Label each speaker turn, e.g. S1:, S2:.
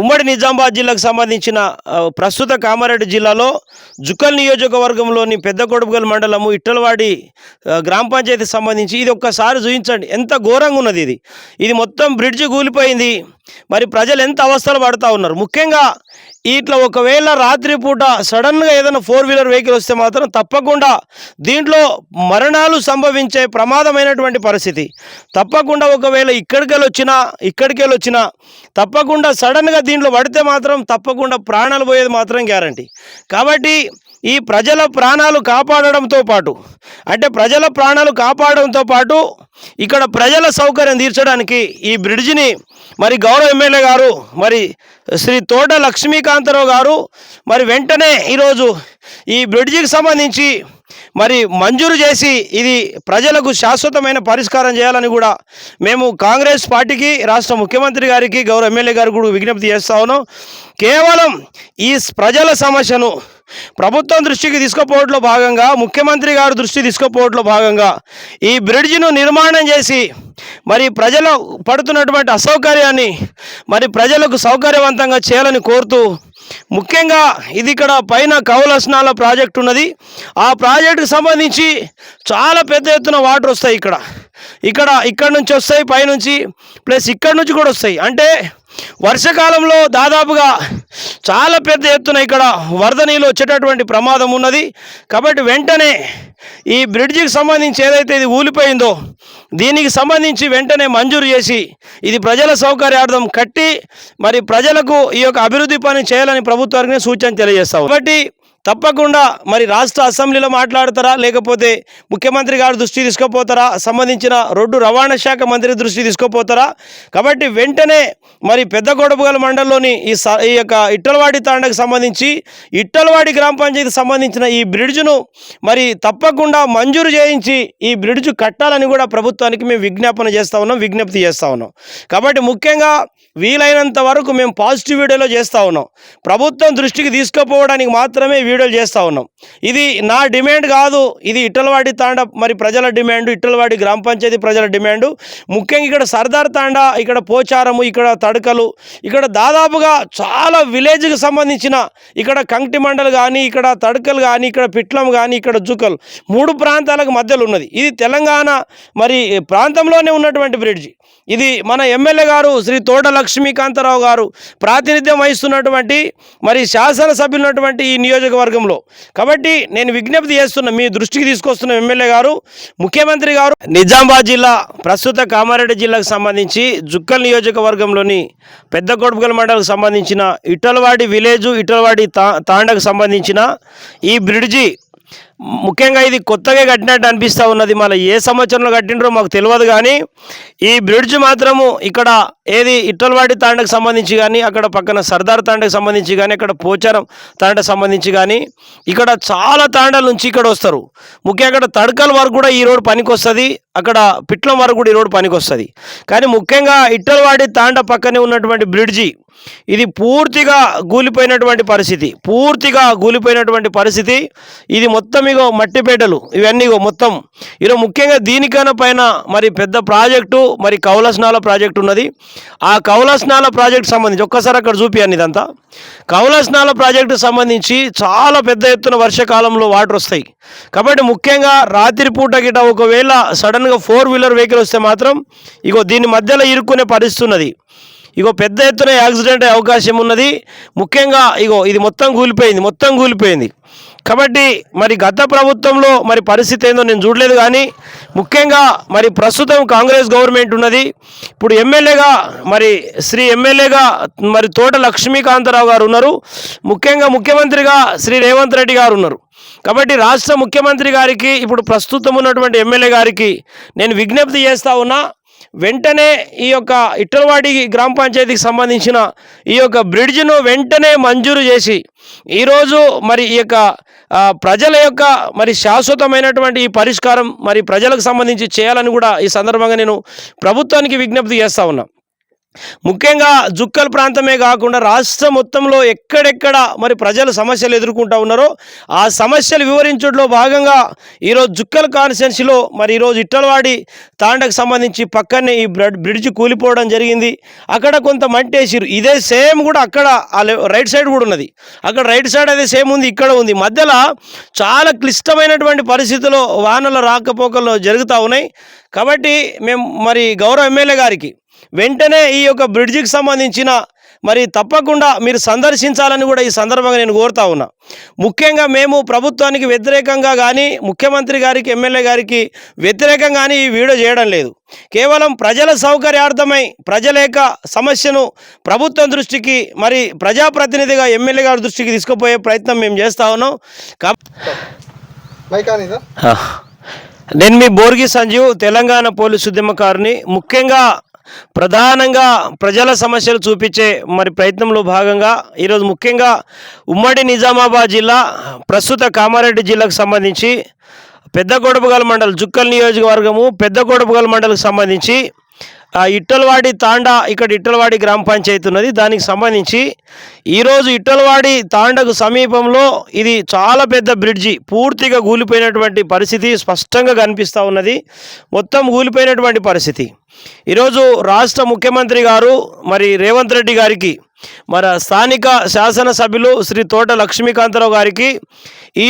S1: ఉమ్మడి నిజామాబాద్ జిల్లాకు సంబంధించిన ప్రస్తుత కామారెడ్డి జిల్లాలో జుక్కల్ నియోజకవర్గంలోని పెద్ద కొడుపుగల్ మండలము ఇట్టలవాడి గ్రామ పంచాయతీకి సంబంధించి ఇది ఒక్కసారి చూపించండి, ఎంత ఘోరంగా ఉన్నది. ఇది మొత్తం బ్రిడ్జి కూలిపోయింది. మరి ప్రజలు ఎంత అవస్థలు పడుతూ ఉన్నారు. ముఖ్యంగా ఇట్లా ఒకవేళ రాత్రిపూట సడన్గా ఏదైనా 4-వీలర్ వెహికల్ వస్తే మాత్రం తప్పకుండా దీంట్లో మరణాలు సంభవించే ప్రమాదమైనటువంటి పరిస్థితి. తప్పకుండా ఒకవేళ ఇక్కడికి వచ్చినా తప్పకుండా సడన్గా దీంట్లో పడితే మాత్రం తప్పకుండా ప్రాణాలు పోయేది మాత్రం గ్యారంటీ. కాబట్టి ఈ ప్రజల ప్రాణాలు కాపాడడంతో పాటు ఇక్కడ ప్రజల సౌకర్యం తీర్చడానికి ఈ బ్రిడ్జిని మరి గౌరవ ఎమ్మెల్యే గారు మరి శ్రీ తోట లక్ష్మీకాంతరావు గారు మరి వెంటనే ఈరోజు ఈ బ్రిడ్జికి సంబంధించి మరి మంజూరు చేసి ఇది ప్రజలకు శాశ్వతమైన పరిష్కారం చేయాలని కూడా మేము కాంగ్రెస్ పార్టీకి, రాష్ట్ర ముఖ్యమంత్రి గారికి, గౌరవ ఎమ్మెల్యే గారికి కూడా విజ్ఞప్తి చేస్తా ఉన్నాం. కేవలం ఈ ప్రజల సమస్యను ప్రభుత్వం దృష్టికి తీసుకుపోవడంలో భాగంగా, ముఖ్యమంత్రి గారు దృష్టి తీసుకుపోవడంలో భాగంగా ఈ బ్రిడ్జిను నిర్మాణం చేసి మరి ప్రజలు పడుతున్నటువంటి అసౌకర్యాన్ని మరి ప్రజలకు సౌకర్యవంతంగా చేయాలని కోరుతూ, ముఖ్యంగా ఇది ఇక్కడ పైన కౌలస్నాల ప్రాజెక్ట్ ఉన్నది. ఆ ప్రాజెక్టుకు సంబంధించి చాలా పెద్ద ఎత్తున వాటర్ వస్తాయి. ఇక్కడ నుంచి వస్తాయి, పైనుంచి ప్లస్ ఇక్కడ నుంచి కూడా వస్తాయి. అంటే వర్షాకాలంలో దాదాపుగా చాలా పెద్ద ఎత్తున ఇక్కడ వరద నీళ్ళు వచ్చేటటువంటి ప్రమాదం ఉన్నది. కాబట్టి వెంటనే ఈ బ్రిడ్జికి సంబంధించి ఏదైతే ఇది ఊలిపోయిందో దీనికి సంబంధించి వెంటనే మంజూరు చేసి ఇది ప్రజల సౌకర్యార్థం కట్టి మరి ప్రజలకు ఈ యొక్క అభివృద్ధి పని చేయాలని ప్రభుత్వానికి సూచన తెలియజేస్తాం. కాబట్టి తప్పకుండా మరి రాష్ట్ర అసెంబ్లీలో మాట్లాడతారా, లేకపోతే ముఖ్యమంత్రి గారు దృష్టి తీసుకుపోతారా, సంబంధించిన రోడ్డు రవాణా శాఖ మంత్రి దృష్టి తీసుకుపోతారా. కాబట్టి వెంటనే మరి పెద్ద కొడపుగల్ మండలంలోని ఈ యొక్క ఇట్టలవాడి తాండకు సంబంధించి ఇట్టలవాడి గ్రామ పంచాయతీకి సంబంధించిన ఈ బ్రిడ్జ్ను మరి తప్పకుండా మంజూరు చేయించి ఈ బ్రిడ్జ్ కట్టాలని కూడా ప్రభుత్వానికి మేము విజ్ఞప్తి చేస్తూ ఉన్నాం. కాబట్టి ముఖ్యంగా వీలైనంత వరకు మేము పాజిటివ్ వీడియోలో చేస్తూ ఉన్నాం. ప్రభుత్వం దృష్టికి తీసుకుపోవడానికి మాత్రమే వీడియోలు చేస్తూ ఉన్నాం. ఇది నా డిమాండ్ కాదు, ఇది ఇట్టలవాడి తాండా మరి ప్రజల డిమాండ్, ఇట్టలవాడి గ్రామ పంచాయతీ ప్రజల డిమాండు. ముఖ్యంగా ఇక్కడ సర్దార్ తాండా, ఇక్కడ పోచారము, ఇక్కడ తడకలు, ఇక్కడ దాదాపుగా చాలా విలేజ్కి సంబంధించిన ఇక్కడ కంక్టి మండలు కానీ, ఇక్కడ తడకలు కానీ, ఇక్కడ పిట్లం కానీ, ఇక్కడ జుకల్ 3 ప్రాంతాలకు మధ్యలో ఉన్నది. ఇది తెలంగాణ మరి ప్రాంతంలోనే ఉన్నటువంటి బ్రిడ్జి. ఇది మన ఎమ్మెల్యే గారు శ్రీ తోట లక్ష్మీకాంతరావు గారు ప్రాతినిధ్యం వహిస్తున్నటువంటి మరి శాసనసభ్యులున్నటువంటి ఈ నియోజకవర్గంలో. కాబట్టి నేను విజ్ఞప్తి చేస్తున్నా, మీ దృష్టికి తీసుకొస్తున్న ఎమ్మెల్యే గారు, ముఖ్యమంత్రి గారు. నిజామాబాద్ జిల్లా ప్రస్తుత కామారెడ్డి జిల్లాకు సంబంధించి జుక్కల్ నియోజకవర్గంలోని పెద్ద కొడుపుగల్ మండలకు సంబంధించిన ఇట్టలవాడి విలేజు, ఇట్టలవాడి తాండకు సంబంధించిన ఈ బ్రిడ్జి ముఖ్యంగా ఇది కొత్తగా కట్టినట్టు అనిపిస్తూ ఉన్నది. మళ్ళీ ఏ సంవత్సరంలో కట్టినరో మాకు తెలియదు. కానీ ఈ బ్రిడ్జ్ మాత్రము ఇక్కడ ఏది ఇట్టలవాడి తాండకు సంబంధించి కానీ, అక్కడ పక్కన సర్దార్ తాండకు సంబంధించి కానీ, అక్కడ పోచారం తాండకు సంబంధించి కానీ, ఇక్కడ చాలా తాండాల నుంచి ఇక్కడ వస్తారు. ముఖ్యంగా అక్కడ తడకల వరకు కూడా ఈ రోడ్డు పనికి వస్తుంది, అక్కడ పిట్లం వరకు కూడా ఈ రోడ్డు పనికి వస్తుంది. కానీ ముఖ్యంగా ఇట్టలవాడి తాండ పక్కనే ఉన్నటువంటి బ్రిడ్జి ఇది పూర్తిగా కూలిపోయినటువంటి పరిస్థితి. ఇది మొత్తం ఇగో మట్టిపేటలు ఇవన్నీ మొత్తం ఈరోజు ముఖ్యంగా దీనికన్నా పైన మరి పెద్ద ప్రాజెక్టు మరి కౌలస్నాల ప్రాజెక్టు ఉన్నది. ఆ కౌలస్నాల ప్రాజెక్టు సంబంధించి ఒక్కసారి అక్కడ చూపియండి. ఇదంతా కౌలస్నాల ప్రాజెక్టు సంబంధించి చాలా పెద్ద ఎత్తున వర్షాకాలంలో వాటర్ వస్తాయి. కాబట్టి ముఖ్యంగా రాత్రిపూట గిట ఒకవేళ సడన్గా 4-వీలర్ వెహికల్ వస్తే మాత్రం ఇగో దీని మధ్యలో ఇరుక్కునే పరిస్థితి ఉన్నది. పెద్ద ఎత్తున యాక్సిడెంట్ అయ్యే అవకాశం ఉన్నది. ముఖ్యంగా ఇది మొత్తం కూలిపోయింది. కాబట్టి మరి గత ప్రభుత్వంలో మరి పరిస్థితి ఏందో నేను చూడలేదు. కానీ ముఖ్యంగా మరి ప్రస్తుతం కాంగ్రెస్ గవర్నమెంట్ ఉన్నది. ఇప్పుడు ఎమ్మెల్యేగా మరి తోట లక్ష్మీకాంతరావు గారు ఉన్నారు. ముఖ్యంగా ముఖ్యమంత్రిగా శ్రీ రేవంత్ రెడ్డి గారు ఉన్నారు. కాబట్టి రాష్ట్ర ముఖ్యమంత్రి గారికి, ఇప్పుడు ప్రస్తుతం ఉన్నటువంటి ఎమ్మెల్యే గారికి నేను విజ్ఞప్తి చేస్తూ ఉన్నా, వెంటనే ఈ యొక్క ఇట్టలవాడి గ్రామ పంచాయతీకి సంబంధించిన ఈ యొక్క బ్రిడ్జ్ను వెంటనే మంజూరు చేసి ఈరోజు మరి ఈ యొక్క ప్రజల యొక్క మరి శాశ్వతమైనటువంటి ఈ పరిష్కారం మరి ప్రజలకు సంబంధించి చేయాలని కూడా ఈ సందర్భంగా నేను ప్రభుత్వానికి విజ్ఞప్తి చేస్తూ ఉన్నా. ముఖ్యంగా జుక్కల్ ప్రాంతమే కాకుండా రాష్ట్రం మొత్తంలో ఎక్కడెక్కడ మరి ప్రజలు సమస్యలు ఎదుర్కొంటూ ఉన్నారో ఆ సమస్యలు వివరించడంలో భాగంగా ఈరోజు జుక్కల్ కాన్స్టిట్యున్సీలో మరి ఈరోజు ఇట్టలవాడి తాండకు సంబంధించి పక్కనే ఈ బ్రిడ్జ్ కూలిపోవడం జరిగింది. అక్కడ కొంత మంటేసిరు. ఇదే సేమ్ కూడా అక్కడ రైట్ సైడ్ కూడా ఉన్నది. అక్కడ రైట్ సైడ్ అదే సేమ్ ఉంది, ఇక్కడ ఉంది. మధ్యలో చాలా క్లిష్టమైనటువంటి పరిస్థితుల్లో వాహనాల రాకపోకల్లో జరుగుతూ ఉన్నాయి. కాబట్టి మేము మరి గౌరవ ఎమ్మెల్యే గారికి వెంటనే ఈ యొక్క బ్రిడ్జికి సంబంధించిన మరి తప్పకుండా మీరు సందర్శించాలని కూడా ఈ సందర్భంగా నేను కోరుతా ఉన్నా. ముఖ్యంగా మేము ప్రభుత్వానికి వ్యతిరేకంగా కానీ ముఖ్యమంత్రి గారికి ఎమ్మెల్యే గారికి వ్యతిరేకంగా కానీ ఈ వీడియో చేయడం లేదు. కేవలం ప్రజల సౌకర్యార్థమై ప్రజల యొక్క సమస్యను ప్రభుత్వం దృష్టికి మరి ప్రజాప్రతినిధిగా ఎమ్మెల్యే గారి దృష్టికి తీసుకుపోయే ప్రయత్నం మేము చేస్తూ ఉన్నాం. నేను మీ బోర్గి సంజీవ్, తెలంగాణ పోలీసు ఉద్యమకారుని. ముఖ్యంగా ప్రధానంగా ప్రజల సమస్యలు చూపించే మరి ప్రయత్నంలో భాగంగా ఈరోజు ముఖ్యంగా ఉమ్మడి నిజామాబాద్ జిల్లా, ప్రస్తుత కామారెడ్డి జిల్లాకు సంబంధించి పెద్దగొడబగల్ మండల్, జుక్కల్ నియోజకవర్గము పెద్దగొడబగల్ మండలకు సంబంధించి ఇట్టలవాడి తాండా, ఇక్కడ ఇట్టలవాడి గ్రామ పంచాయతీ ఉన్నది. దానికి సంబంధించి ఈరోజు ఇట్టలవాడి తాండకు సమీపంలో ఇది చాలా పెద్ద బ్రిడ్జి పూర్తిగా కూలిపోయినటువంటి పరిస్థితి స్పష్టంగా కనిపిస్తూ ఉన్నది. మొత్తం కూలిపోయినటువంటి పరిస్థితి. ఈరోజు రాష్ట్ర ముఖ్యమంత్రి గారు మరి రేవంత్ రెడ్డి గారికి, మరి స్థానిక శాసనసభ్యులు శ్రీ తోట లక్ష్మీకాంతరావు గారికి ఈ